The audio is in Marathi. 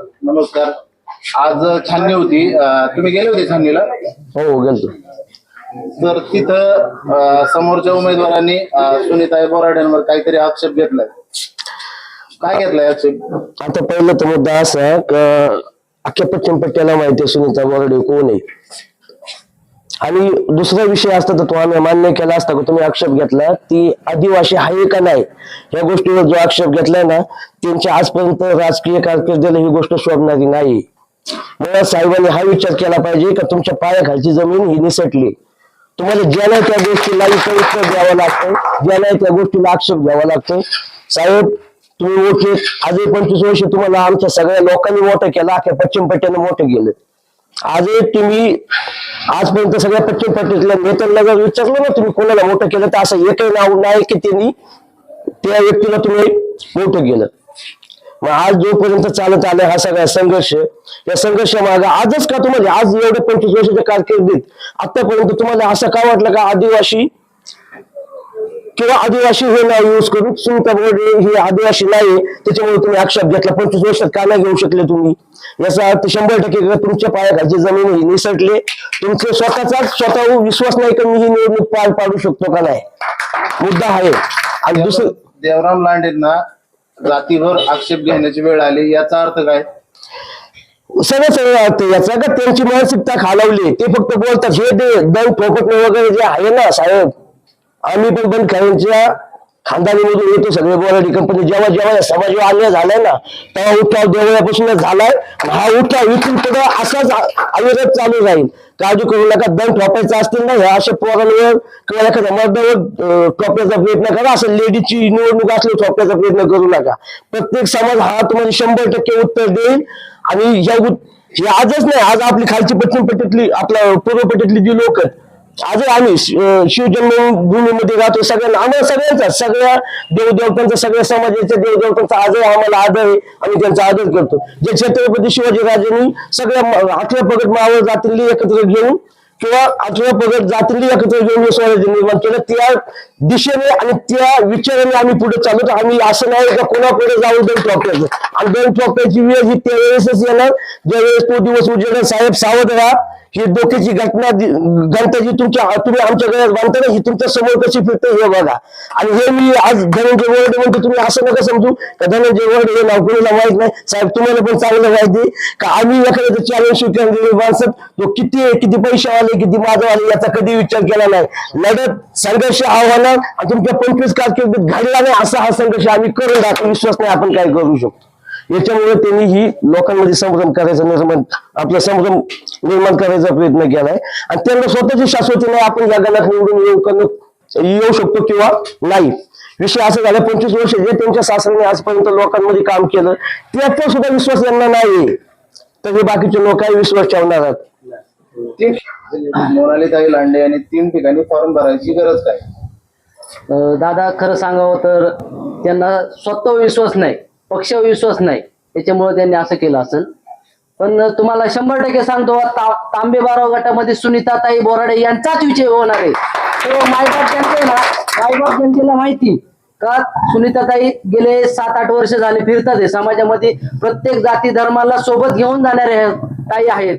नमस्कार. आज छाननी होती, तुम्ही गेले होते छाननीला? हो गेलतो. तर तिथं समोरच्या उमेदवारांनी सुनीताई बोराडेंवर काहीतरी आक्षेप घेतलाय. काय घेतलाय आक्षेप? आता पहिलं तर मुद्दा असा अख्ख्या पश्चिम पट्ट्याला माहिती आहे सुनीता बोराडे कोण आहे. आणि दुसरा विषय असता तर तो आम्ही मान्य केला असता की तुम्ही आक्षेप घेतला ती आदिवासी आहे का नाही या गोष्टीवर जो आक्षेप घेतलाय ना त्यांच्या आजपर्यंत राजकीय कारकिर्दीला ही गोष्ट शोभणारी नाही. मला साहेबांनी हा विचार केला पाहिजे का तुमच्या पायाखालची जमीन ही निसटली. तुम्हाला ज्याला त्या गोष्टीला उत्तर द्यावं लागतं, ज्याला त्या गोष्टीला आक्षेप घ्यावा लागतो. साहेब तुम्ही मोठे आजही 25 वर्ष तुम्हाला आमच्या सगळ्या लोकांनी मोठं केलं, अख्ख्या पश्चिम पट्ट्याने मोठं गेलं. आजही तुम्ही आजपर्यंत सगळ्या पश्चिम पट्ट्यातल्या नेत्यांना जर विचारलं ना तुम्ही कोणाला मोठं केलं तर असं एकही नाव नाही की त्यांनी त्या व्यक्तीला तुम्ही मोठं केलं. मग आज जोपर्यंत चालत आलाय हा सगळा संघर्ष, या संघर्षामागे आजच का तुम्हाला आज एवढ्या 25 वर्षाच्या कारकिर्दीत आतापर्यंत तुम्हाला असं का वाटलं का आदिवासी किंवा आदिवासी हे नाव यूज करून सुनीता बोराडे ही आदिवासी नाही त्याच्यामुळे तुम्ही आक्षेप घेतला 25 वर्षात का नाही घेऊ शकले तुम्ही? याचा अर्थ 100% तुमच्या पायाखालची जमीन ही निसटले. तुमचे स्वतः विश्वास नाही का मी ही निवडणूक पार पाडू शकतो का नाही मुद्दा आहे. आणि दुसरं देवराम लांडेंना जातीवर आक्षेप घेण्याची वेळ आली, याचा अर्थ काय? सगळं सगळं अर्थ याचा का त्यांची मानसिकता खालावली. ते फक्त बोलतात हे दम ठोकटणे वगैरे जे आहे ना साहेब, आम्ही पण बनखाईंच्या खानदानीमधून येतो सगळे बोराडी कंपनी. जेव्हा जेव्हा या समाजावर अन्याय झालाय ना तेव्हा उठाव देवळापासूनच झालाय. हा उठाव इथून पुढे असाच अविरत चालू राहील. काळजी करू नका. दम ठोपायचा असतील ना ह्या अशा पोरांवर किंवा एखाद्या मर्दावर ठोपण्याचा प्रयत्न करा. असं लेडीजची निवडणूक असली ठोपण्याचा प्रयत्न करू नका. प्रत्येक समाज हा तुम्हाला 100% उत्तर देईल. आणि हे आजच नाही, आज आपली खालची पश्चिम पट्ट्यातली आपल्या पूर्व पट्ट्यातली जी लोक आज आम्ही शिवजन्मभूमीमध्ये राहतो. सगळ्यांना आम्हाला सगळ्यांचा सगळ्या देवदेवतांचा सगळ्या समाजाच्या देवदेवतांचा आदर आम्हाला आदर आहे. आम्ही त्यांचा आदर करतो. जे छत्रपती शिवाजी राजांनी सगळ्या 18 पगड मावळ जातींनी एकत्र घेऊन किंवा 18 पगड जातींनी एकत्र घेऊन स्वराज्य निर्माण केलं. त्या दिशेने आणि त्या विचाराने आम्ही पुढे चालतो. आम्ही असं नाही का कोणापुढे जाऊन दम ठोकायचं. आणि दम ठोकायची वेळ ही त्यावेळेसच येणार ज्यावेळेस तो दिवस उजेडेल. साहेब सावध राहा. ही डोक्याची घटना जी तुम्ही आमच्या गळ्यात बांधता ही तुमच्या समोर कशी फिरते हे बघा. आणि हे मी आज धनंजय बोराडे म्हणतो, तुम्ही असं नका समजू का धनंजय बोराडे हे नाव कोणाला माहित नाही. साहेब तुम्हाला पण चांगलं माहिती का आम्ही एखाद्याचं चॅलेंज स्वीकारलेले माणसं तो किती पैसे आले किती माझं आले याचा कधी विचार केला नाही. लढत संघर्ष आव्हानं आणि तुमच्या 25 कारकिर्दीत घडला नाही असा हा संघर्ष आम्ही करून दाखवू. विश्वास नाही आपण काय करू शकतो. याच्यामुळे त्यांनी ही लोकांमध्ये संभ्रम करायचा निर्माण करायचा प्रयत्न केलाय. आणि त्यांना स्वतःची शाश्वती नाही आपण या गणात निवडून येऊ शकतो किंवा नाही. विषय असं झाला 25 वर्ष जे त्यांच्या सासऱ्याने आजपर्यंत लोकांमध्ये काम केलं त्याचा सुद्धा विश्वास यांना नाही तर हे बाकीचे लोक काही विश्वास ठेवणार आहेत. मोनालीताई लांडे यांनी 3 ठिकाणी फॉर्म भरायची गरज काय? दादा खरं सांगावं तर त्यांना स्वतः विश्वास नाही, पक्षावर विश्वास नाही, त्याच्यामुळे त्यांनी असं केलं असेल. पण तुम्हाला 100% सांगतो तांबे बाराव गटामध्ये सुनीताताई बोराडे यांचाच विजय होणार आहे. तो मायबाप जनते ना, मायबाप जनतेला माहिती का सुनीताताई गेले 7-8 वर्ष झाले फिरतात समाजामध्ये. प्रत्येक जाती धर्माला सोबत घेऊन जाणारे ताई आहेत.